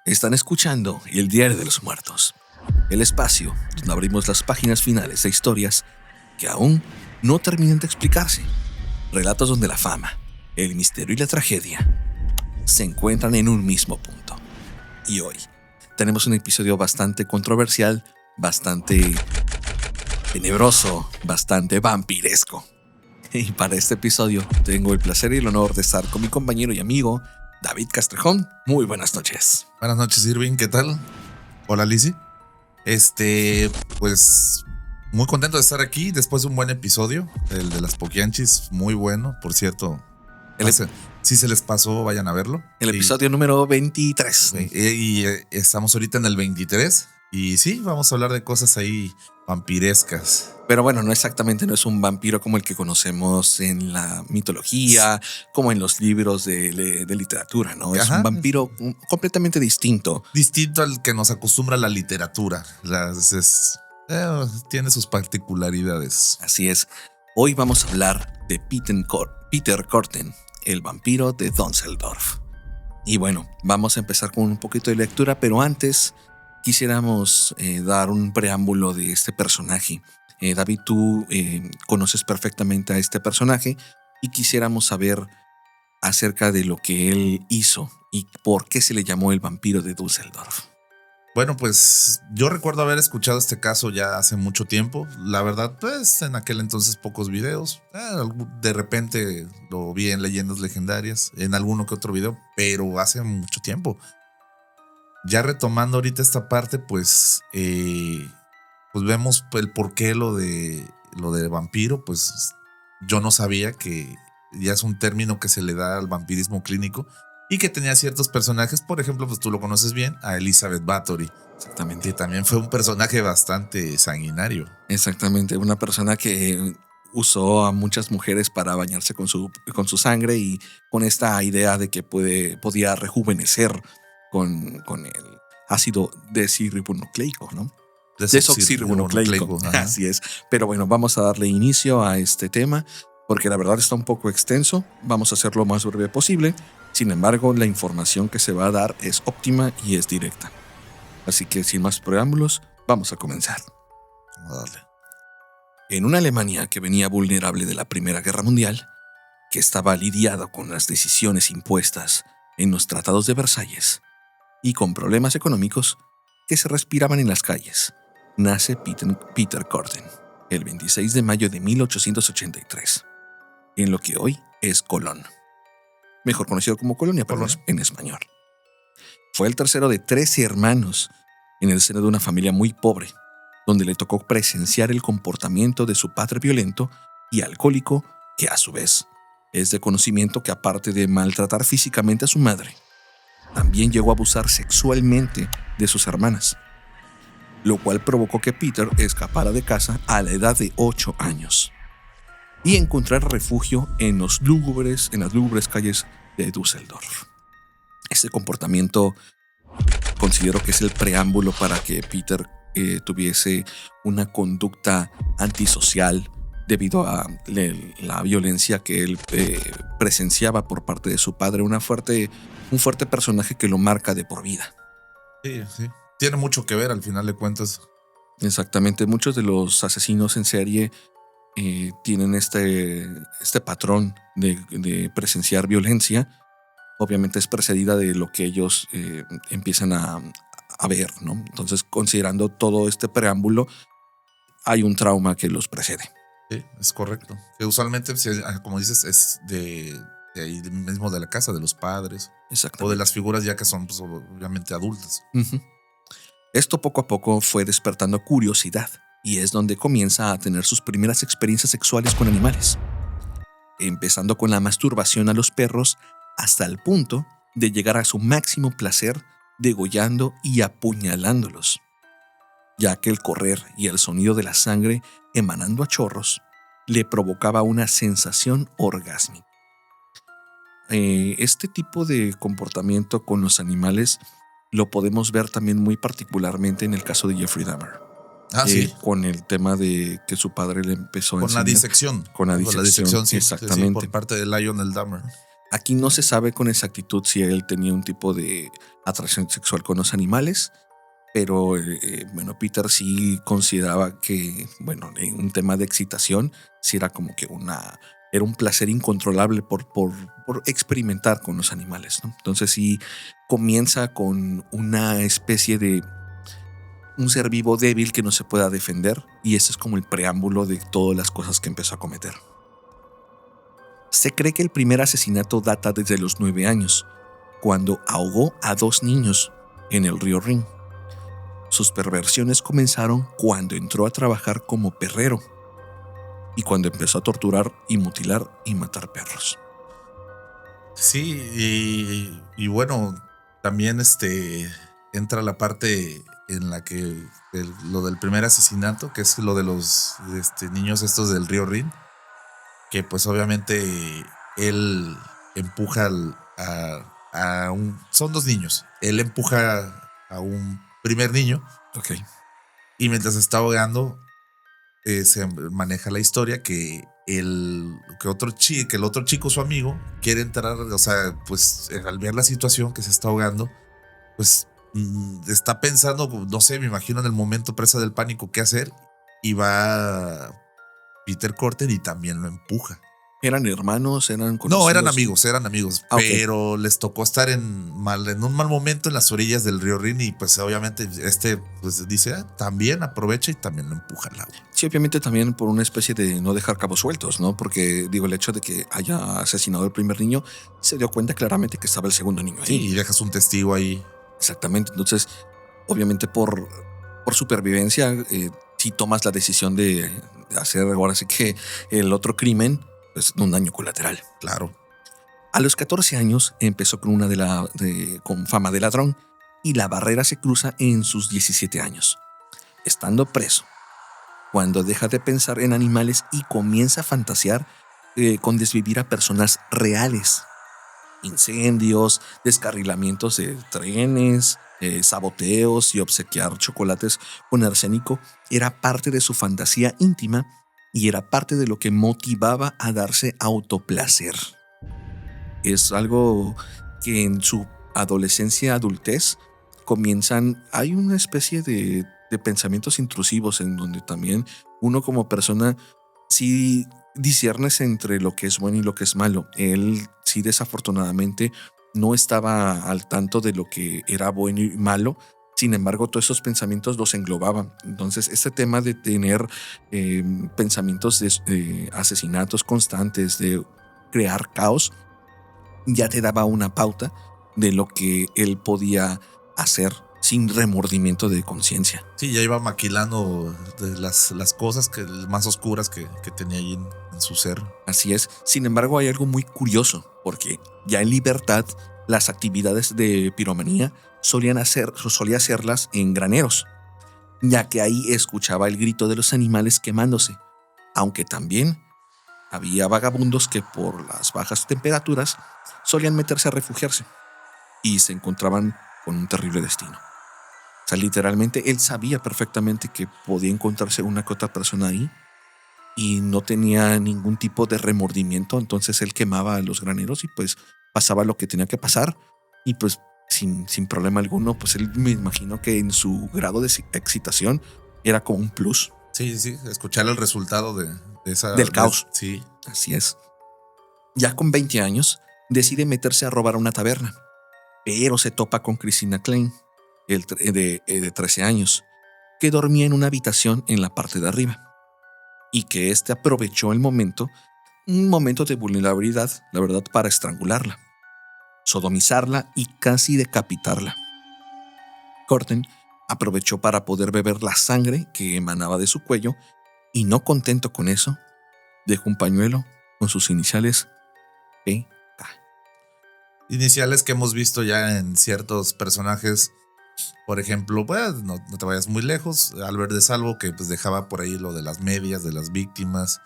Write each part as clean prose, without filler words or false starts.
Están escuchando El Diario de los Muertos, el espacio donde abrimos las páginas finales de historias que aún no terminan de explicarse. Relatos donde la fama, el misterio y la tragedia se encuentran en un mismo punto. Y hoy tenemos un episodio bastante controversial, bastante tenebroso, bastante vampiresco. Y para este episodio tengo el placer y el honor de estar con mi compañero y amigo David Castrejón. Muy buenas noches. Buenas noches, Irving, ¿qué tal? Hola, Lizzy. Pues muy contento de estar aquí después de un buen episodio, el de las Poquianchis, muy bueno, por cierto. Si se les pasó, vayan a verlo. El episodio número 23. Estamos ahorita en el 23 y sí, vamos a hablar de cosas ahí vampirescas. Pero bueno, no es un vampiro como el que conocemos en la mitología, como en los libros de literatura, ¿no? Es un vampiro completamente distinto. Distinto al que nos acostumbra la literatura. Tiene sus particularidades. Así es. Hoy vamos a hablar de Peter Corten, el vampiro de Dusseldorf. Y bueno, vamos a empezar con un poquito de lectura, pero antes quisiéramos dar un preámbulo de este personaje. David, tú conoces perfectamente a este personaje y quisiéramos saber acerca de lo que él hizo y por qué se le llamó el vampiro de Dusseldorf. Bueno, pues yo recuerdo haber escuchado este caso ya hace mucho tiempo. La verdad, pues en aquel entonces pocos videos. De repente lo vi en Leyendas Legendarias, en alguno que otro video, pero hace mucho tiempo. Ya retomando ahorita esta parte, pues vemos el porqué lo de vampiro. Pues yo no sabía que ya es un término que se le da al vampirismo clínico y que tenía ciertos personajes. Por ejemplo, pues tú lo conoces bien, a Elizabeth Bathory. Exactamente. Que también fue un personaje bastante sanguinario. Exactamente, una persona que usó a muchas mujeres para bañarse con su sangre y con esta idea de que podía rejuvenecer con el ácido desoxirribonucleico, ¿no? Desoxirribonucleico. Así es. Pero bueno, vamos a darle inicio a este tema porque la verdad está un poco extenso. Vamos a hacerlo lo más breve posible. Sin embargo, la información que se va a dar es óptima y es directa. Así que sin más preámbulos, vamos a comenzar. Vamos a darle. En una Alemania que venía vulnerable de la Primera Guerra Mundial, que estaba lidiada con las decisiones impuestas en los tratados de Versalles y con problemas económicos que se respiraban en las calles, nace Peter Corten el 26 de mayo de 1883, en lo que hoy es Colón, mejor conocido como Colonia, pero en español. Fue el tercero de 13 hermanos en el seno de una familia muy pobre, donde le tocó presenciar el comportamiento de su padre violento y alcohólico, que a su vez es de conocimiento que aparte de maltratar físicamente a su madre, también llegó a abusar sexualmente de sus hermanas, lo cual provocó que Peter escapara de casa a la edad de 8 años y encontrar refugio en las lúgubres calles de Düsseldorf. Este comportamiento considero que es el preámbulo para que Peter tuviese una conducta antisocial debido a la violencia que él presenciaba por parte de su padre, un fuerte personaje que lo marca de por vida. Sí. Tiene mucho que ver al final de cuentas. Exactamente, muchos de los asesinos en serie tienen este patrón de presenciar violencia. Obviamente es precedida de lo que ellos empiezan a ver, ¿no? Entonces, considerando todo este preámbulo, hay un trauma que los precede. Sí, es correcto. Que usualmente, como dices, es de ahí mismo de la casa, de los padres. O de las figuras ya que son pues, obviamente adultas. Uh-huh. Esto poco a poco fue despertando curiosidad y es donde comienza a tener sus primeras experiencias sexuales con animales, empezando con la masturbación a los perros hasta el punto de llegar a su máximo placer degollando y apuñalándolos, ya que el correr y el sonido de la sangre emanando a chorros le provocaba una sensación orgásmica. Este tipo de comportamiento con los animales lo podemos ver también muy particularmente en el caso de Jeffrey Dahmer. Sí. Con el tema de que su padre le empezó a enseñar. Con la disección. Con la disección, sí, exactamente. Sí, por parte de Lionel Dahmer. Aquí no se sabe con exactitud si él tenía un tipo de atracción sexual con los animales, pero bueno, Peter sí consideraba que, bueno, en un tema de excitación, sí era como que era un placer incontrolable por experimentar con los animales, ¿no? Entonces sí comienza con una especie de un ser vivo débil que no se pueda defender, y ese es como el preámbulo de todas las cosas que empezó a cometer. Se cree que el primer asesinato data desde los 9 años, cuando ahogó a 2 niños en el río Rin. Sus perversiones comenzaron cuando entró a trabajar como perrero y cuando empezó a torturar y mutilar y matar perros. Sí, y bueno, también entra la parte en la que lo del primer asesinato, que es lo de los niños estos del río Rin, que pues obviamente él empuja son dos niños, él empuja a un primer niño. Ok. Y mientras se está ahogando, se maneja la historia que que el otro chico, su amigo, quiere entrar, o sea, pues al ver la situación que se está ahogando, pues está pensando, no sé, me imagino en el momento presa del pánico qué hacer, y va Peter Corten y también lo empuja. ¿Eran hermanos? ¿Eran conocidos? No, eran amigos, Okay. pero les tocó estar en un mal momento en las orillas del río Rin, y pues obviamente pues dice, también aprovecha y también lo empuja al agua. Sí, obviamente también por una especie de no dejar cabos sueltos, ¿no? Porque digo, el hecho de que haya asesinado al primer niño, se dio cuenta claramente que estaba el segundo niño ahí. Sí, y dejas un testigo ahí. Exactamente. Entonces, obviamente por supervivencia, si tomas la decisión de hacer ahora sí que el otro crimen, pues un daño colateral. Claro. A los 14 años empezó con con fama de ladrón, y la barrera se cruza en sus 17 años, estando preso, cuando deja de pensar en animales y comienza a fantasear con desvivir a personas reales. Incendios, descarrilamientos de trenes, saboteos y obsequiar chocolates con arsénico era parte de su fantasía íntima y era parte de lo que motivaba a darse autoplacer. Es algo que en su adolescencia, adultez, hay una especie de pensamientos intrusivos en donde también uno como persona sí disciernes entre lo que es bueno y lo que es malo. Él sí desafortunadamente no estaba al tanto de lo que era bueno y malo. Sin embargo, todos esos pensamientos los englobaban. Entonces, este tema de tener pensamientos de asesinatos constantes, de crear caos, ya te daba una pauta de lo que él podía hacer sin remordimiento de conciencia. Sí, ya iba maquilando de las cosas más oscuras que tenía ahí en su ser. Así es. Sin embargo, hay algo muy curioso, porque ya en libertad, las actividades de piromanía solía hacerlas en graneros, ya que ahí escuchaba el grito de los animales quemándose, aunque también había vagabundos que por las bajas temperaturas solían meterse a refugiarse y se encontraban con un terrible destino. O sea, literalmente él sabía perfectamente que podía encontrarse una que otra persona ahí y no tenía ningún tipo de remordimiento. Entonces él quemaba a los graneros y pues pasaba lo que tenía que pasar, y pues sin problema alguno. Pues él, me imagino que en su grado de excitación era como un plus. Sí, escuchar el resultado del caos. Sí. Así es. Ya con 20 años decide meterse a robar a una taberna, pero se topa con Christina Klein, de 13 años, que dormía en una habitación en la parte de arriba, y que aprovechó un momento de vulnerabilidad, la verdad, para estrangularla, sodomizarla y casi decapitarla. Corten aprovechó para poder beber la sangre que emanaba de su cuello, y no contento con eso, dejó un pañuelo con sus iniciales PK. Iniciales que hemos visto ya en ciertos personajes. Por ejemplo, pues no te vayas muy lejos, Albert de Salvo, que pues dejaba por ahí lo de las medias de las víctimas.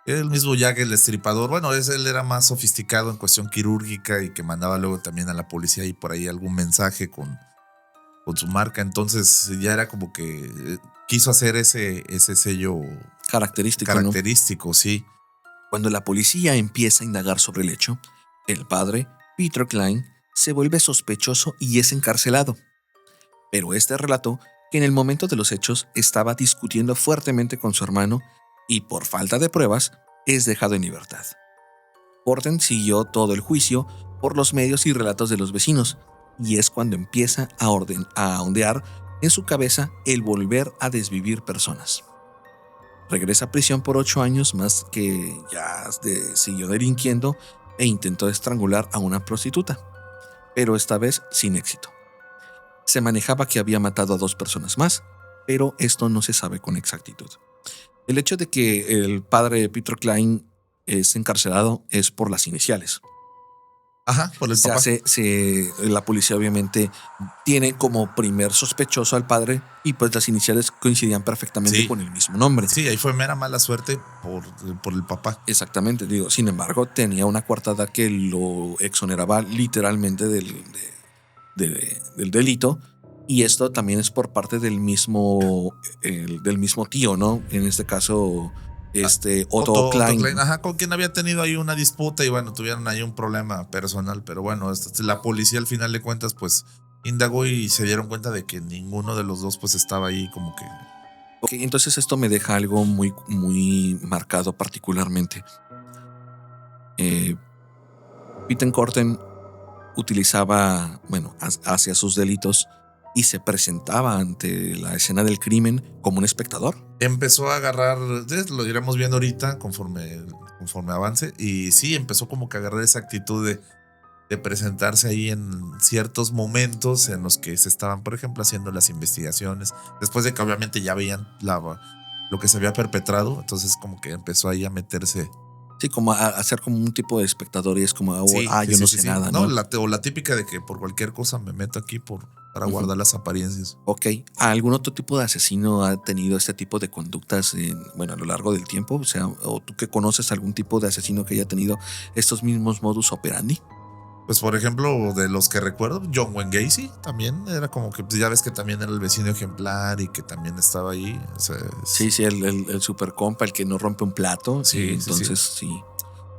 El mismo Jack el Destripador, bueno, él era más sofisticado en cuestión quirúrgica y que mandaba luego también a la policía y por ahí algún mensaje con su marca. Entonces ya era como que quiso hacer ese sello Característico, característico, ¿no? Sí. Cuando la policía empieza a indagar sobre el hecho, El padre, Peter Klein, se vuelve sospechoso y es encarcelado. Pero este relató que en el momento de los hechos estaba discutiendo fuertemente con su hermano y por falta de pruebas es dejado en libertad. Corten siguió todo el juicio por los medios y relatos de los vecinos, y es cuando empieza a ondear en su cabeza el volver a desvivir personas. Regresa a prisión por 8 años más que siguió delinquiendo e intentó estrangular a una prostituta, pero esta vez sin éxito. Se manejaba que había matado a 2 personas más, pero esto no se sabe con exactitud. El hecho de que el padre Peter Klein es encarcelado es por las iniciales. Ajá, por el papá. La policía obviamente tiene como primer sospechoso al padre y pues las iniciales coincidían perfectamente con el mismo nombre. Sí, ahí fue mera mala suerte por el papá. Exactamente, sin embargo tenía una coartada que lo exoneraba literalmente del delito, y esto también es por parte del mismo tío, ¿no? En este caso Otto Klein. Ajá, con quien había tenido ahí una disputa y bueno, tuvieron ahí un problema personal, pero bueno, la policía al final de cuentas pues indagó y se dieron cuenta de que ninguno de los dos pues estaba ahí como que... Ok, entonces esto me deja algo muy, muy marcado particularmente. Peter Corten utilizaba, hacia sus delitos y se presentaba ante la escena del crimen como un espectador. Empezó a agarrar, lo iremos viendo ahorita conforme avance, y sí, empezó como que a agarrar esa actitud de presentarse ahí en ciertos momentos en los que se estaban, por ejemplo, haciendo las investigaciones, después de que obviamente ya veían lo que se había perpetrado, entonces como que empezó ahí a meterse. Sí, como a hacer como un tipo de espectador y es como, yo no sé nada, ¿no? O la típica de que por cualquier cosa me meto aquí para guardar las apariencias. Ok, ¿algún otro tipo de asesino ha tenido este tipo de conductas a lo largo del tiempo? O sea, ¿o tú que conoces algún tipo de asesino que haya tenido estos mismos modus operandi? Pues por ejemplo, de los que recuerdo, John Wayne Gacy también era como que, pues ya ves que también era el vecino ejemplar y que también estaba ahí. O sea, sí, el super compa, el que no rompe un plato. Sí, entonces sí.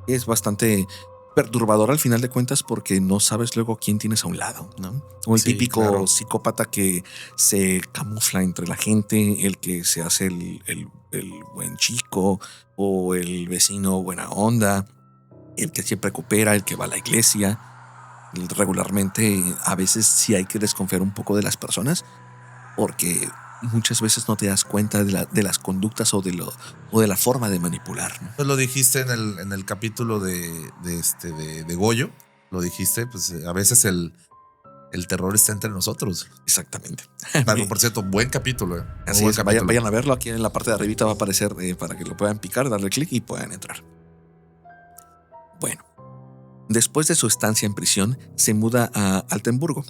Es bastante perturbador al final de cuentas porque no sabes luego quién tienes a un lado, ¿no? O el típico psicópata que se camufla entre la gente, el que se hace el buen chico o el vecino buena onda, el que siempre coopera, el que va a la iglesia. Regularmente a veces sí hay que desconfiar un poco de las personas porque muchas veces no te das cuenta de las conductas o de la forma de manipular, ¿no? Pues lo dijiste en el capítulo de Goyo, lo dijiste, pues a veces el terror está entre nosotros. Exactamente. Por cierto, buen capítulo. Así es, vayan a verlo, aquí en la parte de arribita va a aparecer para que lo puedan picar, darle clic y puedan entrar. Bueno, después de su estancia en prisión, se muda a Altenburgo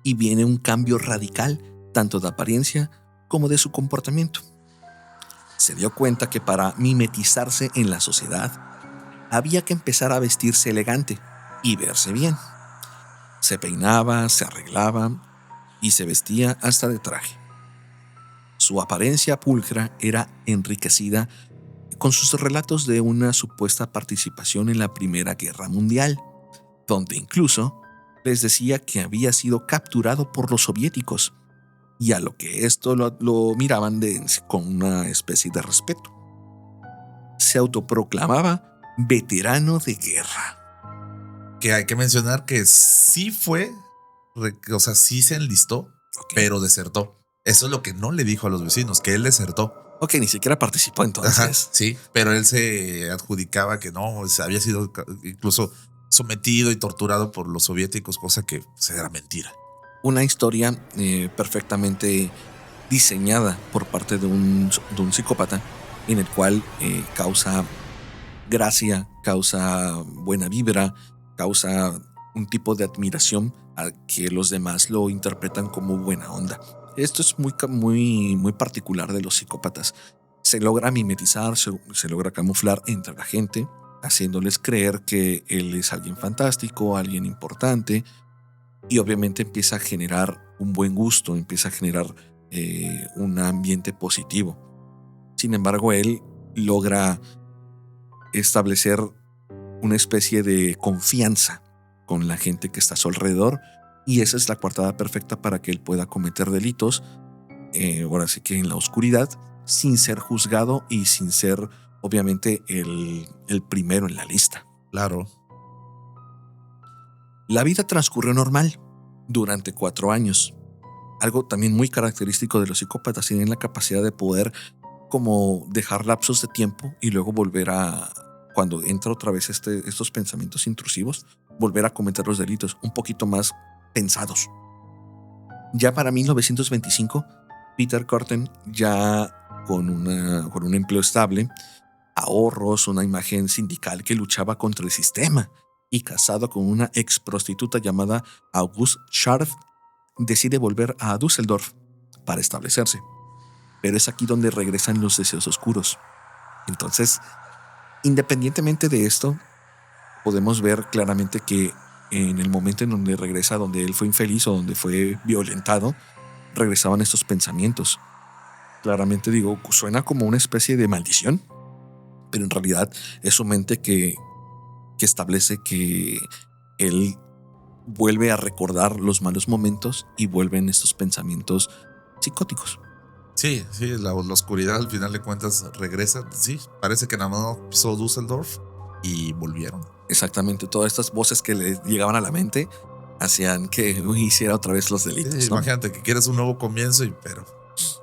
y viene un cambio radical, tanto de apariencia como de su comportamiento. Se dio cuenta que para mimetizarse en la sociedad, había que empezar a vestirse elegante y verse bien. Se peinaba, se arreglaba y se vestía hasta de traje. Su apariencia pulcra era enriquecida con sus relatos de una supuesta participación en la Primera Guerra Mundial, donde incluso les decía que había sido capturado por los soviéticos, y a lo que esto lo miraban con una especie de respeto. Se autoproclamaba veterano de guerra. Que hay que mencionar que sí fue, o sea, sí se enlistó, pero desertó. Eso es lo que no le dijo a los vecinos, que él desertó. Ok, ni siquiera participó entonces. Ajá, sí, pero él se adjudicaba que no, había sido incluso sometido y torturado por los soviéticos, cosa que era mentira. Una historia perfectamente diseñada por parte de un psicópata en el cual causa gracia, causa buena vibra, causa un tipo de admiración a que los demás lo interpretan como buena onda. Esto es muy particular de los psicópatas. Se logra mimetizar, se logra camuflar entre la gente, haciéndoles creer que él es alguien fantástico, alguien importante, y obviamente empieza a generar un buen gusto, empieza a generar un ambiente positivo. Sin embargo, él logra establecer una especie de confianza con la gente que está a su alrededor, y esa es la coartada perfecta para que él pueda cometer delitos, ahora sí que en la oscuridad, sin ser juzgado y sin ser obviamente el primero en la lista. Claro. La vida transcurrió normal durante 4 años. Algo también muy característico de los psicópatas, tienen la capacidad de poder como dejar lapsos de tiempo y luego volver a, cuando entra otra vez estos pensamientos intrusivos, volver a cometer los delitos un poquito más pensados. Ya para 1925, Peter Corten, ya con un empleo estable, ahorros, una imagen sindical que luchaba contra el sistema y casado con una ex prostituta llamada Auguste Scharf, decide volver a Düsseldorf para establecerse. Pero es aquí donde regresan los deseos oscuros. Entonces, independientemente de esto, podemos ver claramente que en el momento en donde regresa, donde él fue infeliz o donde fue violentado, regresaban estos pensamientos. Claramente digo, suena como una especie de maldición, pero en realidad es su mente que establece que él vuelve a recordar los malos momentos y vuelven estos pensamientos psicóticos. Sí, la oscuridad al final de cuentas regresa. Sí, parece que nada más pisó Düsseldorf y volvieron. Exactamente, todas estas voces que le llegaban a la mente hacían que hiciera otra vez los delitos. Sí, ¿no? Imagínate que quieres un nuevo comienzo, pero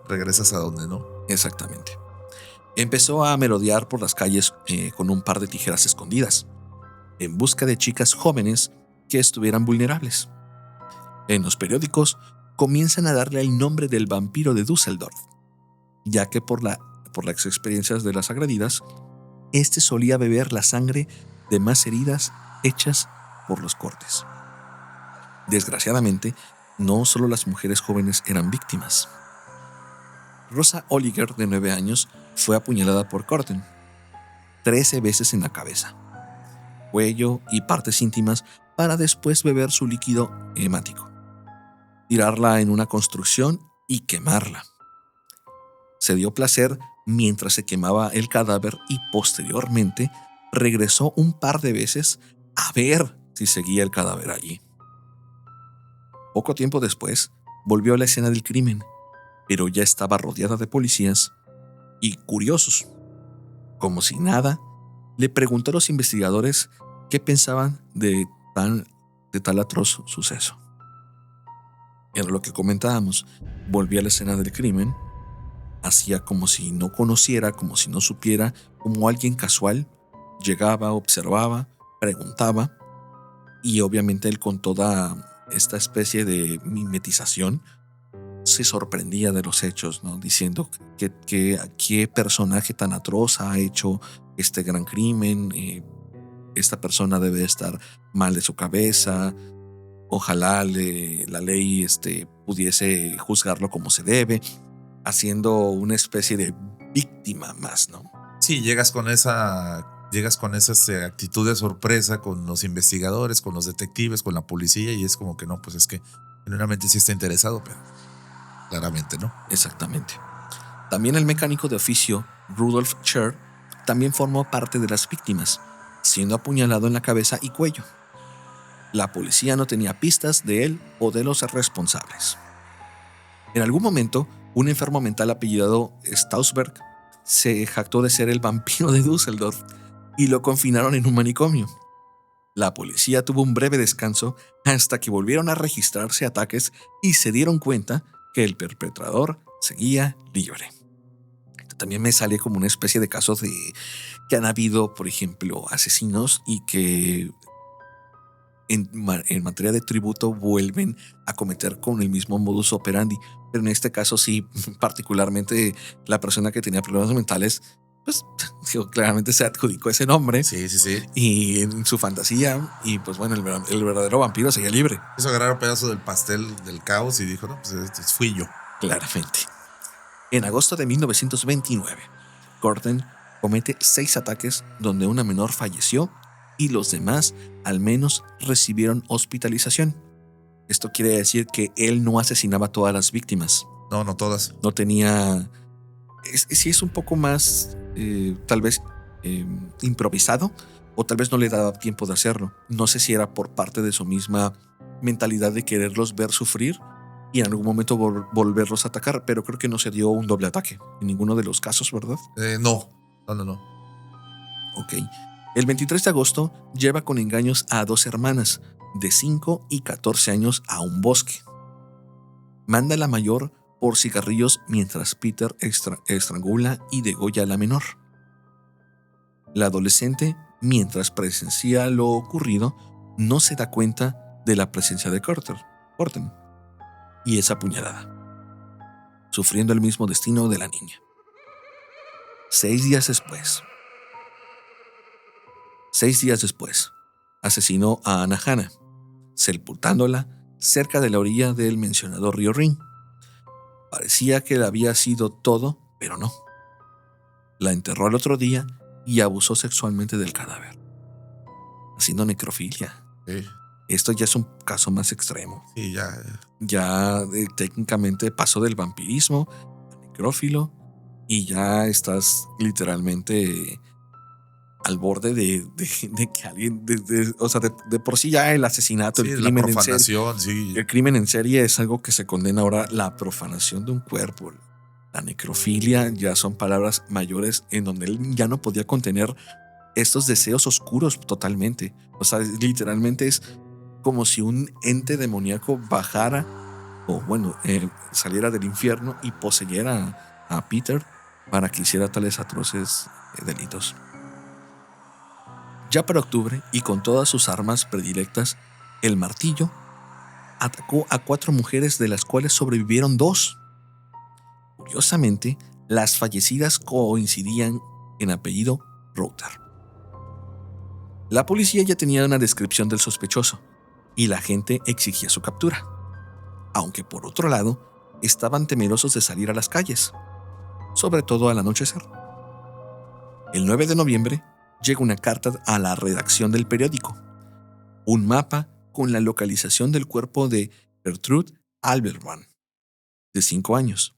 regresas a donde no. Exactamente. Empezó a merodear por las calles con un par de tijeras escondidas, en busca de chicas jóvenes que estuvieran vulnerables. En los periódicos comienzan a darle el nombre del vampiro de Düsseldorf, ya que por las experiencias de las agredidas, este solía beber la sangre de más heridas hechas por los cortes. Desgraciadamente, no solo las mujeres jóvenes eran víctimas. Rosa Oliger, de 9 años, fue apuñalada por Corten 13 veces en la cabeza, cuello y partes íntimas para después beber su líquido hemático, tirarla en una construcción y quemarla. Se dio placer mientras se quemaba el cadáver y posteriormente regresó un par de veces a ver si seguía el cadáver allí. Poco tiempo después, volvió a la escena del crimen, pero ya estaba rodeada de policías y curiosos. Como si nada, le preguntó a los investigadores qué pensaban de tal atroz suceso. Era lo que comentábamos, volvía a la escena del crimen, hacía como si no conociera, como si no supiera, como alguien casual, llegaba, observaba, preguntaba, y obviamente él, con toda esta especie de mimetización, se sorprendía de los hechos, ¿no? Diciendo que qué personaje tan atroz ha hecho este gran crimen, esta persona debe estar mal de su cabeza, ojalá la ley pudiese juzgarlo como se debe, haciendo una especie de víctima más, ¿no? Sí, llegas con esa actitud de sorpresa con los investigadores, con los detectives, con la policía, y es como que no, pues es que genuinamente sí está interesado, pero claramente no. Exactamente. También el mecánico de oficio Rudolf Scher también formó parte de las víctimas, siendo apuñalado en la cabeza y cuello. La policía no tenía pistas de él o de los responsables. En algún momento, un enfermo mental apellidado Stausberg se jactó de ser el vampiro de Düsseldorf y lo confinaron en un manicomio. La policía tuvo un breve descanso hasta que volvieron a registrarse ataques y se dieron cuenta que el perpetrador seguía libre. También me sale como una especie de casos de que han habido, por ejemplo, asesinos y que en materia de tributo vuelven a cometer con el mismo modus operandi. Pero en este caso sí, particularmente la persona que tenía problemas mentales, pues claramente se adjudicó ese nombre. Sí. Y en su fantasía, y pues bueno, el verdadero vampiro seguía libre. Quiso agarrar un pedazo del pastel del caos y dijo, no, pues fui yo. Claramente. En agosto de 1929, Corten comete 6 ataques donde una menor falleció y los demás al menos recibieron hospitalización. Esto quiere decir que él no asesinaba a todas las víctimas. No todas. No tenía... Sí es un poco más, tal vez, improvisado, o tal vez no le daba tiempo de hacerlo. No sé si era por parte de su misma mentalidad de quererlos ver sufrir y en algún momento volverlos a atacar, pero creo que no se dio un doble ataque en ninguno de los casos, ¿verdad? No. Ok. El 23 de agosto lleva con engaños a 2 hermanas de 5 y 14 años a un bosque. Manda a la mayor por cigarrillos mientras Peter estrangula y degolla a la menor. La adolescente, mientras presencia lo ocurrido, no se da cuenta de la presencia de Corten y es apuñalada, sufriendo el mismo destino de la niña. 6 días después, asesinó a Anna Hannah, sepultándola cerca de la orilla del mencionado río Rin. Parecía que le había sido todo, pero no. La enterró al otro día y abusó sexualmente del cadáver, haciendo necrofilia. Sí. Esto ya es un caso más extremo. Sí, ya. Ya técnicamente pasó del vampirismo al necrófilo y ya estás literalmente al borde de que alguien, o sea, de por sí ya el asesinato, Sí, el la crimen en profanación, serie, sí. el crimen en serie es algo que se condena ahora. La profanación de un cuerpo, la necrofilia, ya son palabras mayores en donde él ya no podía contener estos deseos oscuros totalmente. O sea, literalmente es como si un ente demoníaco bajara o bueno, saliera del infierno y poseyera a Peter para que hiciera tales atroces delitos. Ya para octubre, y con todas sus armas predilectas, el martillo atacó a 4 mujeres, de las cuales sobrevivieron 2. Curiosamente, las fallecidas coincidían en apellido Router. La policía ya tenía una descripción del sospechoso, y la gente exigía su captura. Aunque por otro lado, estaban temerosos de salir a las calles, sobre todo al anochecer. El 9 de noviembre llega una carta a la redacción del periódico, un mapa con la localización del cuerpo de Gertrude Alberman, de 5 años,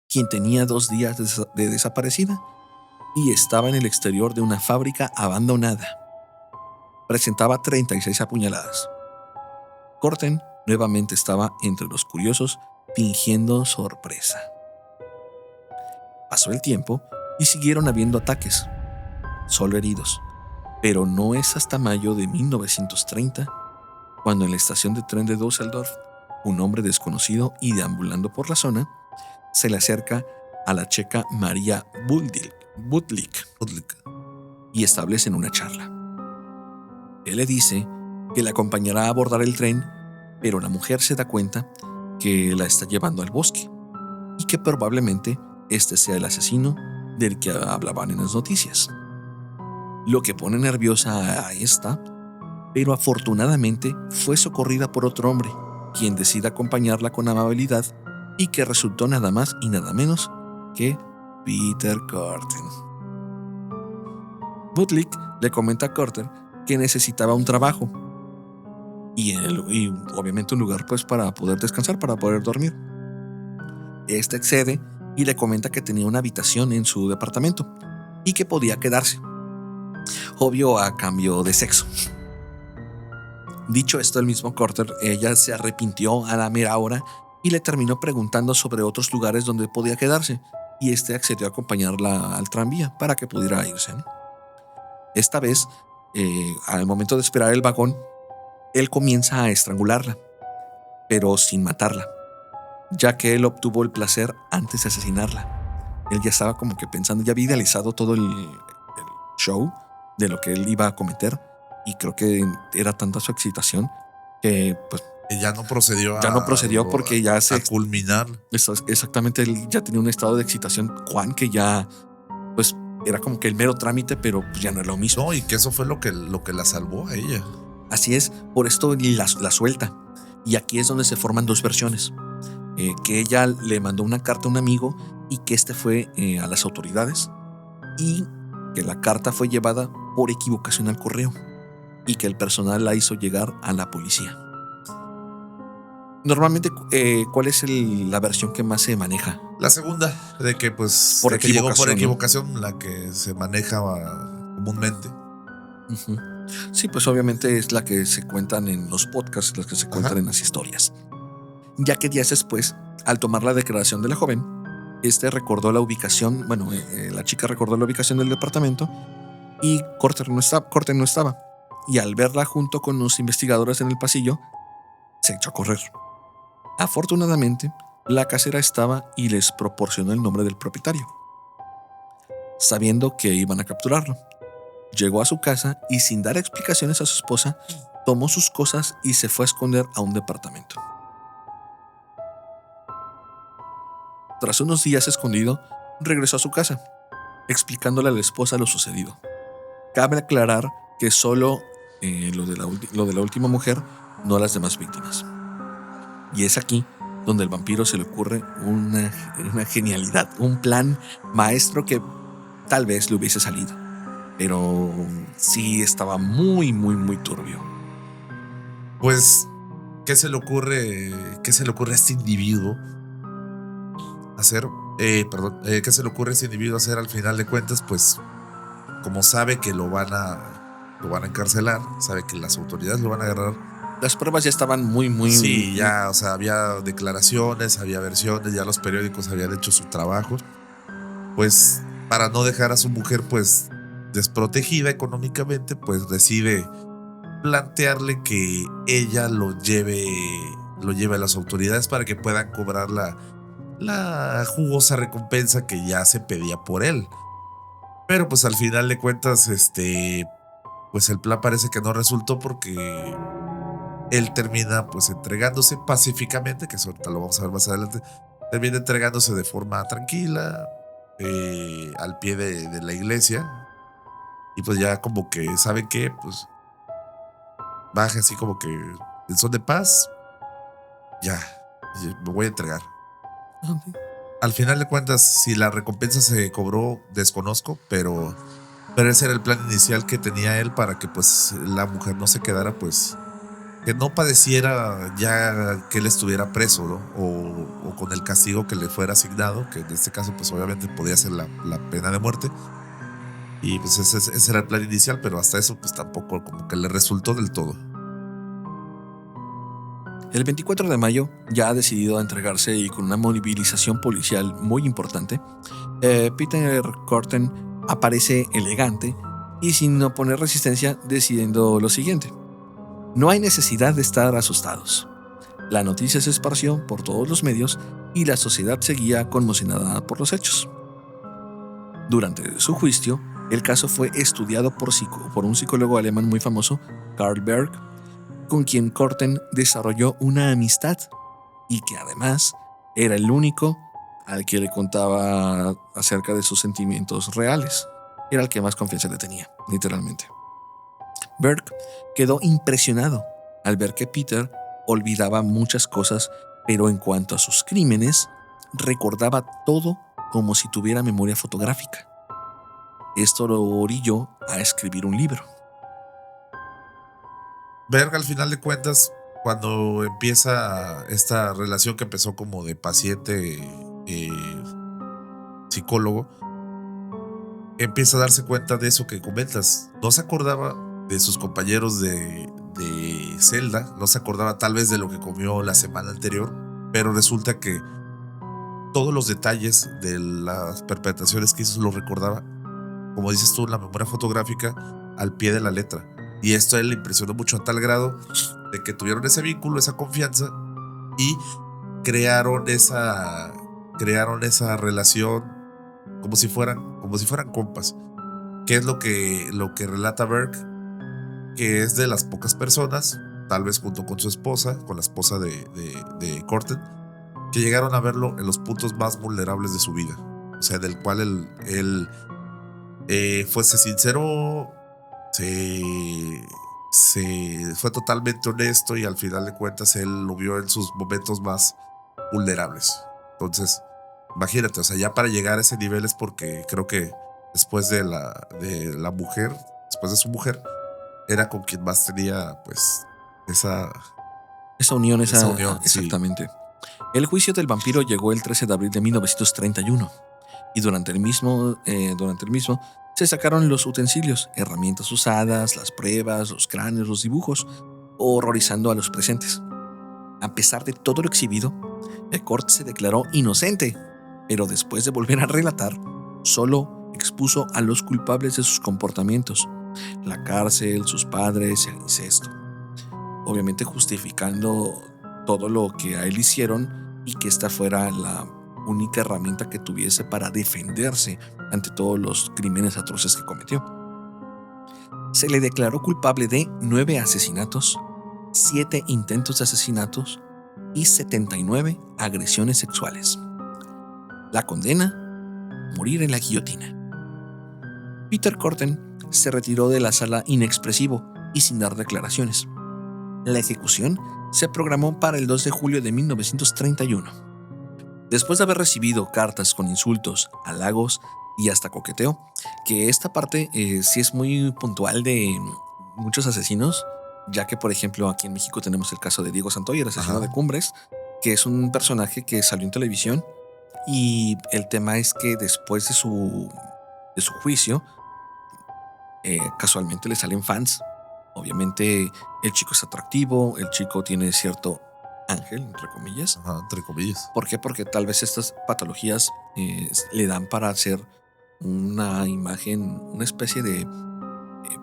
quien tenía 2 días de desaparecida y estaba en el exterior de una fábrica abandonada. Presentaba 36 apuñaladas. Corten nuevamente estaba entre los curiosos, fingiendo sorpresa. Pasó el tiempo y siguieron habiendo ataques, solo heridos, pero no es hasta mayo de 1930 cuando en la estación de tren de Düsseldorf, un hombre desconocido y deambulando por la zona se le acerca a la checa María Budlik y establecen una charla. Él le dice que le acompañará a abordar el tren, pero la mujer se da cuenta que la está llevando al bosque y que probablemente este sea el asesino del que hablaban en las noticias. Lo que pone nerviosa a esta, pero afortunadamente fue socorrida por otro hombre, quien decide acompañarla con amabilidad y que resultó nada más y nada menos que Peter Corten. Budlik le comenta a Corten que necesitaba un trabajo y obviamente un lugar pues para poder descansar, para poder dormir. Este accede y le comenta que tenía una habitación en su departamento y que podía quedarse, obvio a cambio de sexo. Dicho esto, el mismo Corten, ella se arrepintió a la mera hora y le terminó preguntando sobre otros lugares donde podía quedarse, y este accedió a acompañarla al tranvía para que pudiera irse. Esta vez, al momento de esperar el vagón, él comienza a estrangularla, pero sin matarla, ya que él obtuvo el placer antes de asesinarla. Él ya estaba como que pensando, ya había idealizado todo el show de lo que él iba a cometer, y creo que era tanta su excitación que pues ya no procedió porque ya a culminar. Exactamente, él ya tenía un estado de excitación, Juan, que ya pues era como que el mero trámite, pero pues ya no es lo mismo. No, y que eso fue lo que la salvó a ella. Así es, por esto la suelta. Y aquí es donde se forman 2 versiones. Que ella le mandó una carta a un amigo y que este fue a las autoridades, y que la carta fue llevada por equivocación al correo y que el personal la hizo llegar a la policía. Normalmente, ¿cuál es la versión que más se maneja? La segunda, de que pues por de que llegó por equivocación, equivocación, ¿no? La que se maneja comúnmente. Ujú. Sí, pues obviamente es la que se cuentan en los podcasts, las que se cuentan Ajá. en las historias. Ya que días después, al tomar la declaración de la joven, recordó la ubicación, la chica recordó la ubicación del departamento y Corten no estaba. Y al verla junto con los investigadores en el pasillo, se echó a correr. Afortunadamente, la casera estaba y les proporcionó el nombre del propietario, sabiendo que iban a capturarlo. Llegó a su casa y sin dar explicaciones a su esposa, tomó sus cosas y se fue a esconder a un departamento. Tras unos días escondido, regresó a su casa, explicándole a la esposa lo sucedido. Cabe aclarar que solo lo de la última mujer, no a las demás víctimas. Y es aquí donde el vampiro se le ocurre una genialidad, un plan maestro que tal vez le hubiese salido. Pero sí estaba muy, muy, muy turbio. Pues, ¿qué se le ocurre? ¿Qué se le ocurre a este individuo hacer? ¿Qué se le ocurre a este individuo hacer al final de cuentas? Pues, como sabe que lo van a encarcelar, sabe que las autoridades lo van a agarrar. Las pruebas ya estaban muy, muy... Sí, ya, o sea, había declaraciones, había versiones, ya los periódicos habían hecho su trabajo. Pues, para no dejar a su mujer, pues, desprotegida económicamente, pues decide plantearle que ella lo lleve a las autoridades para que puedan cobrar la jugosa recompensa que ya se pedía por él. Pero pues al final de cuentas, pues el plan parece que no resultó porque él termina pues entregándose pacíficamente, que eso ahorita lo vamos a ver más adelante, termina entregándose de forma tranquila, al pie de la iglesia. Y pues ya como que, ¿saben qué? Pues baja así como que en son de paz, ya, me voy a entregar. Al final de cuentas, si la recompensa se cobró, desconozco, pero ese era el plan inicial que tenía él para que pues la mujer no se quedara, pues, que no padeciera ya que él estuviera preso, ¿no? O con el castigo que le fuera asignado, que en este caso pues obviamente podía ser la pena de muerte. Y pues ese era el plan inicial, pero hasta eso pues tampoco como que le resultó del todo. El 24 de mayo, ya decidido a entregarse y con una movilización policial muy importante, Peter Corten aparece elegante y sin oponer resistencia, decidiendo lo siguiente: no hay necesidad de estar asustados. La noticia se esparció por todos los medios y la sociedad seguía conmocionada por los hechos. Durante su juicio, el caso fue estudiado por un psicólogo alemán muy famoso, Karl Berg, con quien Corten desarrolló una amistad y que además era el único al que le contaba acerca de sus sentimientos reales. Era el que más confianza le tenía, literalmente. Berg quedó impresionado al ver que Peter olvidaba muchas cosas, pero en cuanto a sus crímenes, recordaba todo como si tuviera memoria fotográfica. Esto lo orilló a escribir un libro. Verga, al final de cuentas, cuando empieza esta relación que empezó como de paciente psicólogo, empieza a darse cuenta de eso que comentas. No se acordaba de sus compañeros de celda, no se acordaba tal vez de lo que comió la semana anterior, pero resulta que todos los detalles de las perpetraciones que hizo los recordaba, como dices tú, la memoria fotográfica al pie de la letra. Y esto a él le impresionó mucho a tal grado de que tuvieron ese vínculo, esa confianza y crearon esa relación como si fueran compas. ¿Qué es lo que relata Berg? Que es de las pocas personas, tal vez junto con su esposa, con la esposa de Corten, que llegaron a verlo en los puntos más vulnerables de su vida. O sea, del cual él fuese sincero, fue totalmente honesto y al final de cuentas él lo vio en sus momentos más vulnerables. Entonces, imagínate, o sea, ya para llegar a ese nivel es porque creo que después de la mujer, después de su mujer, era con quien más tenía, pues, esa unión, sí. exactamente. El juicio del vampiro llegó el 13 de abril de 1931 y durante el mismo Se sacaron los utensilios, herramientas usadas, las pruebas, los cráneos, los dibujos, horrorizando a los presentes. A pesar de todo lo exhibido, Eckhart se declaró inocente, pero después de volver a relatar, solo expuso a los culpables de sus comportamientos, la cárcel, sus padres, el incesto. Obviamente justificando todo lo que a él hicieron y que esta fuera la única herramienta que tuviese para defenderse ante todos los crímenes atroces que cometió. Se le declaró culpable de 9 asesinatos, 7 intentos de asesinatos y 79 agresiones sexuales. La condena: morir en la guillotina. Peter Corten se retiró de la sala inexpresivo y sin dar declaraciones. La ejecución se programó para el 2 de julio de 1931. Después de haber recibido cartas con insultos, halagos y hasta coqueteo, que esta parte sí es muy puntual de muchos asesinos, ya que, por ejemplo, aquí en México tenemos el caso de Diego Santoy, el asesino de Cumbres, que es un personaje que salió en televisión, y el tema es que después de su juicio, casualmente le salen fans. Obviamente el chico es atractivo, el chico tiene cierto ángel, entre comillas. Entre comillas. ¿Por qué? Porque tal vez estas patologías le dan para hacer una imagen, una especie de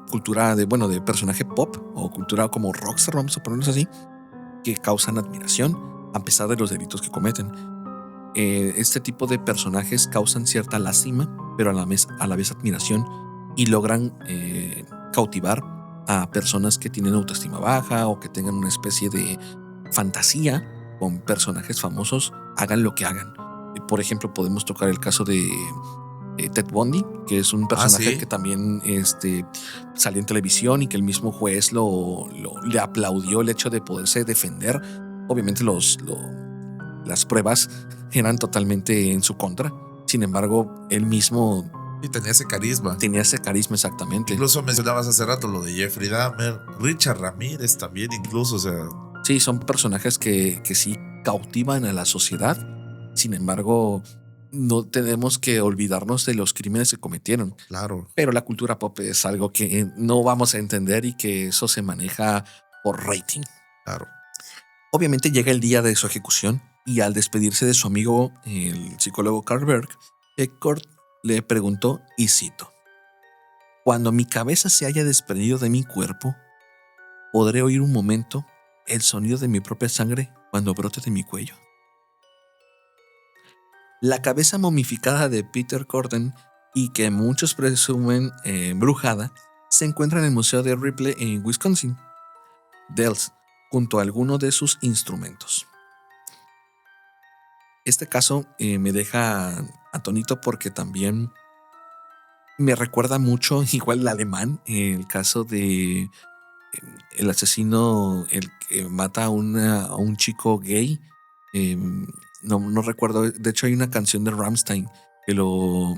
cultura de personaje pop o cultura como rockstar, vamos a ponerlos así, que causan admiración a pesar de los delitos que cometen. Este tipo de personajes causan cierta lástima, pero a la vez admiración, y logran cautivar a personas que tienen autoestima baja o que tengan una especie de fantasía con personajes famosos, hagan lo que hagan. Por ejemplo, podemos tocar el caso de Ted Bundy, que es un personaje que también salió en televisión y que el mismo juez le aplaudió el hecho de poderse defender. Obviamente las pruebas eran totalmente en su contra. Sin embargo, él mismo... Y tenía ese carisma. Tenía ese carisma, exactamente. Incluso mencionabas hace rato lo de Jeffrey Dahmer, Richard Ramírez también, incluso, o sea... Sí, son personajes que sí cautivan a la sociedad. Sin embargo, no tenemos que olvidarnos de los crímenes que cometieron. Claro. Pero la cultura pop es algo que no vamos a entender y que eso se maneja por rating. Claro. Obviamente llega el día de su ejecución y al despedirse de su amigo, el psicólogo Carl Berg, Eckhart le preguntó, y cito: «Cuando mi cabeza se haya desprendido de mi cuerpo, podré oír un momento el sonido de mi propia sangre cuando brote de mi cuello». La cabeza momificada de Peter Corten, y que muchos presumen embrujada, se encuentra en el Museo de Ripley en Wisconsin, Dells, junto a algunos de sus instrumentos. Este caso me deja atónito porque también me recuerda mucho, igual el alemán, el caso de el asesino, el que mata a un chico gay. No recuerdo, de hecho hay una canción de Rammstein que lo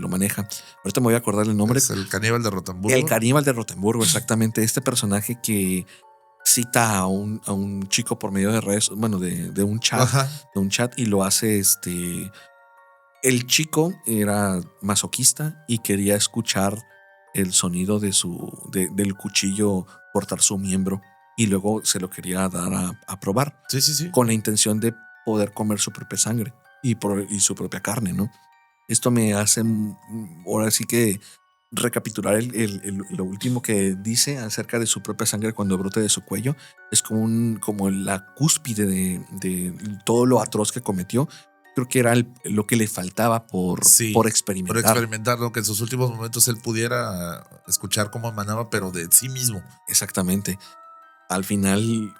maneja. Ahorita me voy a acordar el nombre. Es el caníbal de Rotemburgo. El caníbal de Rotemburgo, exactamente. Este personaje que cita a un chico por medio de redes, de un chat. Ajá. De un chat, y lo hace el chico era masoquista y quería escuchar el sonido del cuchillo cortar su miembro, y luego se lo quería dar a probar. Sí. Con la intención de poder comer su propia sangre y su propia carne, ¿no? Esto me hace ahora sí que recapitular lo último que dice acerca de su propia sangre cuando brote de su cuello. Es como la cúspide de todo lo atroz que cometió. Creo que era lo que le faltaba por experimentar. Por experimentar, ¿no? Que en sus últimos momentos él pudiera escuchar cómo emanaba, pero de sí mismo. Exactamente. Al final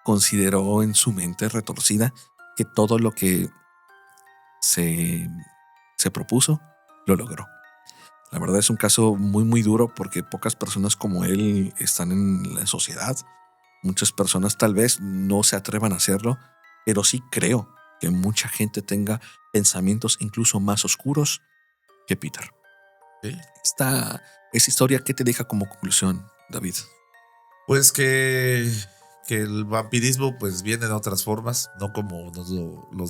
consideró en su mente retorcida que todo lo que se propuso lo logró. La verdad es un caso muy, muy duro porque pocas personas como él están en la sociedad. Muchas personas tal vez no se atrevan a hacerlo, pero sí creo que mucha gente tenga pensamientos incluso más oscuros que Peter. ¿Sí? Esta historia, ¿qué te deja como conclusión, David? Pues que el vampirismo pues viene de otras formas, no como nos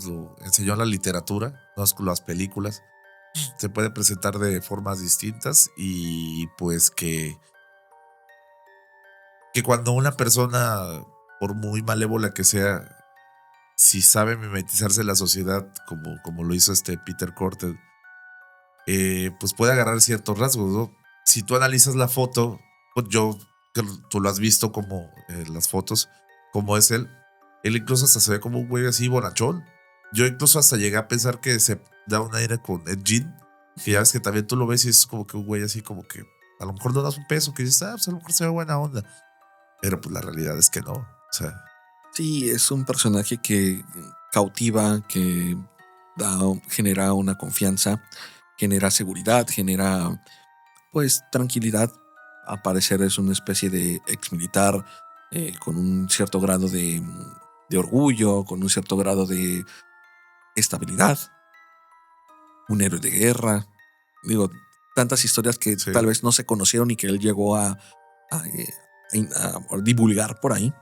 lo enseñó la literatura, no las películas, se puede presentar de formas distintas y pues que cuando una persona, por muy malévola que sea, si sabe mimetizarse en la sociedad, como lo hizo este Peter Corted, pues puede agarrar ciertos rasgos, ¿no? Si tú analizas la foto, pues que tú lo has visto como las fotos, como es él incluso hasta se ve como un güey así bonachón. Yo incluso hasta llegué a pensar que se da un aire con Ed Gein, que ya ves que también tú lo ves y es como que un güey así como que a lo mejor no das un peso, que dices, pues a lo mejor se ve buena onda, pero pues la realidad es que no, o sea, Sí, es un personaje que cautiva, que genera una confianza, genera seguridad, genera pues tranquilidad. Al parecer es una especie de ex militar con un cierto grado de orgullo, con un cierto grado de estabilidad, un héroe de guerra. Digo, tantas historias que sí. tal vez no se conocieron y que él llegó a, eh, a divulgar por ahí,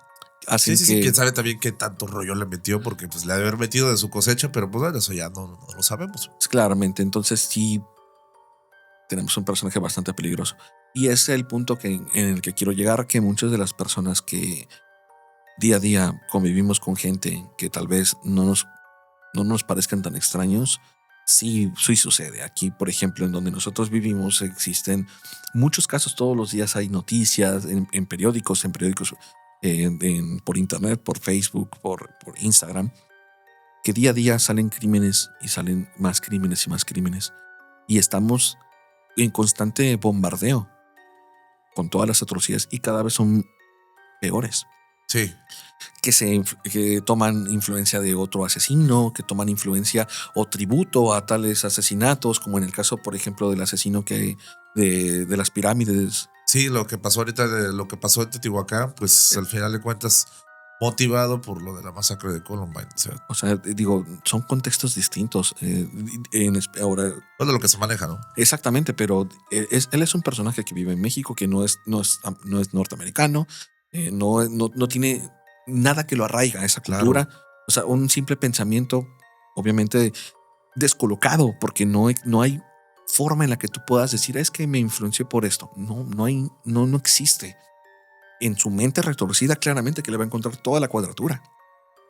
Sí, hacen sí, sí, que quién sabe también qué tanto rollo le metió, porque pues le ha de haber metido de su cosecha, pero pues bueno, eso ya no lo sabemos. pues, claramente, entonces sí tenemos un personaje bastante peligroso. Y es el punto en el que quiero llegar, que muchas de las personas que día a día convivimos con gente que tal vez no nos parezcan tan extraños, sí sucede. Aquí, por ejemplo, en donde nosotros vivimos, existen muchos casos, todos los días hay noticias en periódicos, por internet, por Facebook, por Instagram, que día a día salen crímenes y salen más crímenes y más crímenes. Y estamos en constante bombardeo con todas las atrocidades y cada vez son peores. Sí, Que toman influencia de otro asesino, que toman influencia o tributo a tales asesinatos, como en el caso, por ejemplo, del asesino de las pirámides. sí, lo que pasó ahorita, lo que pasó en Teotihuacán, pues al final de cuentas, motivado por lo de la masacre de Columbine. O sea, O sea, digo, son contextos distintos. Ahora, pues de lo que se maneja, ¿no? exactamente, pero él es un personaje que vive en México, que no es norteamericano, no tiene nada que lo arraiga a esa Claro. cultura. O sea, un simple pensamiento, obviamente, descolocado, porque no hay forma en la que tú puedas decir, es que me influenció por esto. No existe. En su mente retorcida, claramente que le va a encontrar toda la cuadratura.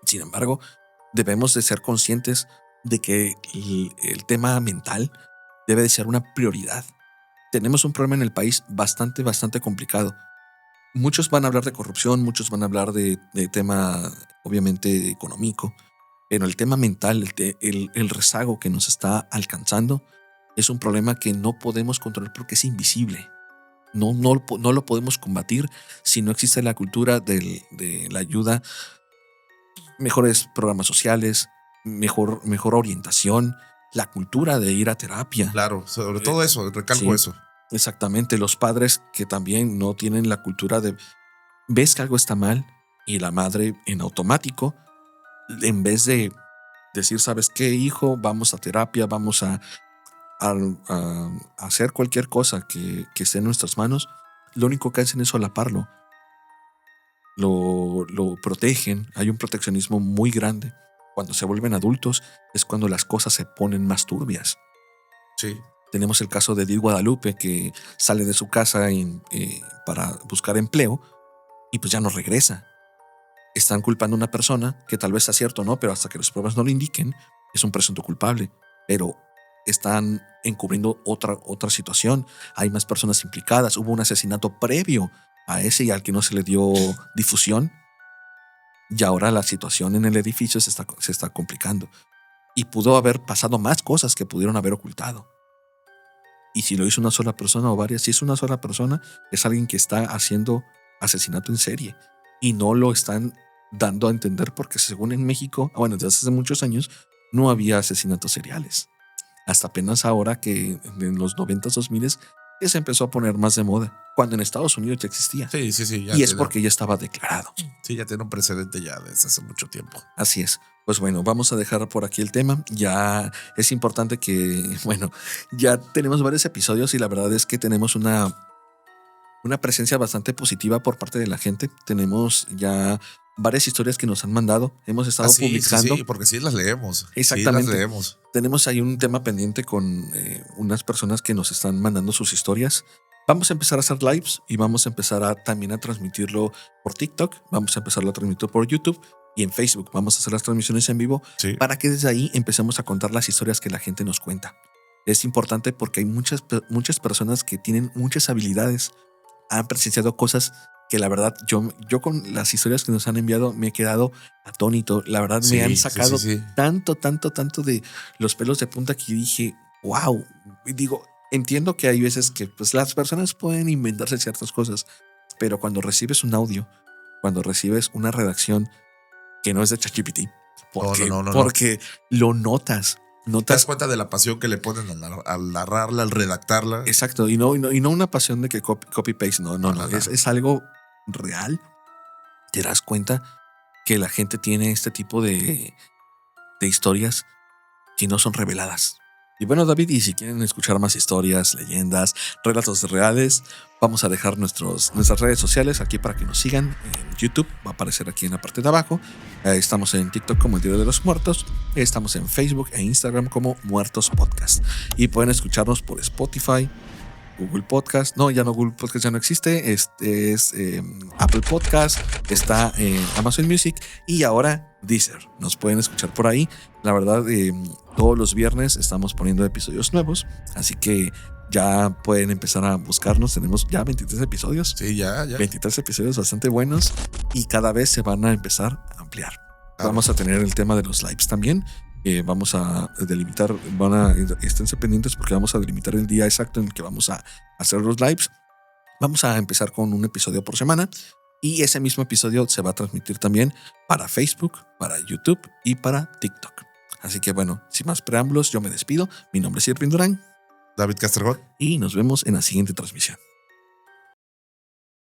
Sin embargo, debemos de ser conscientes de que el tema mental debe de ser una prioridad. Tenemos un problema en el país bastante complicado. Muchos van a hablar de corrupción, muchos van a hablar de tema, obviamente, económico, pero el tema mental, el rezago que nos está alcanzando, es un problema que no podemos controlar porque es invisible. No lo podemos combatir si no existe la cultura de la ayuda, mejores programas sociales, mejor orientación, la cultura de ir a terapia. Claro, sobre Eh, todo eso, recalco sí, eso. exactamente. Los padres que también no tienen la cultura de ves que algo está mal y la madre en automático, en vez de decir, ¿sabes qué, hijo? Vamos a terapia, vamos a, a hacer cualquier cosa que esté en nuestras manos, lo único que hacen es solaparlo, lo protegen, hay un proteccionismo muy grande. Cuando se vuelven adultos es cuando las cosas se ponen más turbias. Sí, Tenemos el caso de Edith Guadalupe, que sale de su casa para buscar empleo y pues ya no regresa. Están culpando a una persona que tal vez sea cierto o no, pero hasta que las pruebas no lo indiquen, es un presunto culpable. Pero están encubriendo otra situación. Hay más personas implicadas. Hubo un asesinato previo a ese y al que no se le dio difusión. Y ahora la situación en el edificio se está complicando. Y pudo haber pasado más cosas que pudieron haber ocultado. Y si lo hizo una sola persona o varias, si es una sola persona, es alguien que está haciendo asesinato en serie. Y no lo están dando a entender porque según en México, bueno, desde hace muchos años, no había asesinatos seriales. Hasta apenas ahora que en los 90s, 2000 que se empezó a poner más de moda, cuando en Estados Unidos ya existía. sí, Y es porque ya estaba declarado. sí, ya tiene un precedente ya desde hace mucho tiempo. Así es. Pues bueno, vamos a dejar por aquí el tema. Ya es importante que, bueno, ya tenemos varios episodios y la verdad es que tenemos una presencia bastante positiva por parte de la gente. Tenemos ya varias historias que nos han mandado. Hemos estado publicando. Sí, porque sí las leemos. Exactamente. Sí las leemos. Tenemos ahí un tema pendiente con unas personas que nos están mandando sus historias. Vamos a empezar a hacer lives y vamos a empezar también a transmitirlo por TikTok. Vamos a empezarlo a transmitir por YouTube y en Facebook. Vamos a hacer las transmisiones en vivo para que desde ahí empecemos a contar las historias que la gente nos cuenta. Es importante porque hay muchas personas que tienen muchas habilidades, han presenciado cosas que la verdad yo con las historias que nos han enviado me he quedado atónito. La verdad me han sacado tanto de los pelos de punta que dije, wow. Y digo, entiendo que hay veces que pues, las personas pueden inventarse ciertas cosas, pero cuando recibes un audio, cuando recibes una redacción que no es de ChatGPT, porque lo notas. Te das cuenta de la pasión que le ponen al narrarla, al redactarla. Exacto, y no una pasión de que copy-paste, no. Es algo real. Te das cuenta que la gente tiene este tipo de historias que no son reveladas. Y bueno, David, y si quieren escuchar más historias, leyendas, relatos reales, vamos a dejar nuestras redes sociales aquí para que nos sigan. En YouTube va a aparecer aquí en la parte de abajo. Estamos en TikTok como El Diario de los Muertos. Estamos en Facebook e Instagram como Muertos Podcast. Y pueden escucharnos por Spotify, Google Podcast. No, ya no, Google Podcast ya no existe. Este es Apple Podcast. Está en Amazon Music. Y ahora Deezer. Nos pueden escuchar por ahí. La verdad, todos los viernes estamos poniendo episodios nuevos. Así que ya pueden empezar a buscarnos. Tenemos ya 23 episodios. Sí, ya. 23 episodios bastante buenos. Y cada vez se van a empezar a ampliar. Vamos a tener el tema de los lives también. Vamos a delimitar, esténse pendientes porque vamos a delimitar el día exacto en el que vamos a hacer los lives. Vamos a empezar con un episodio por semana y ese mismo episodio se va a transmitir también para Facebook, para YouTube y para TikTok. Así que bueno, sin más preámbulos, yo me despido. Mi nombre es Irving Durán. David Castrejón. Y nos vemos en la siguiente transmisión.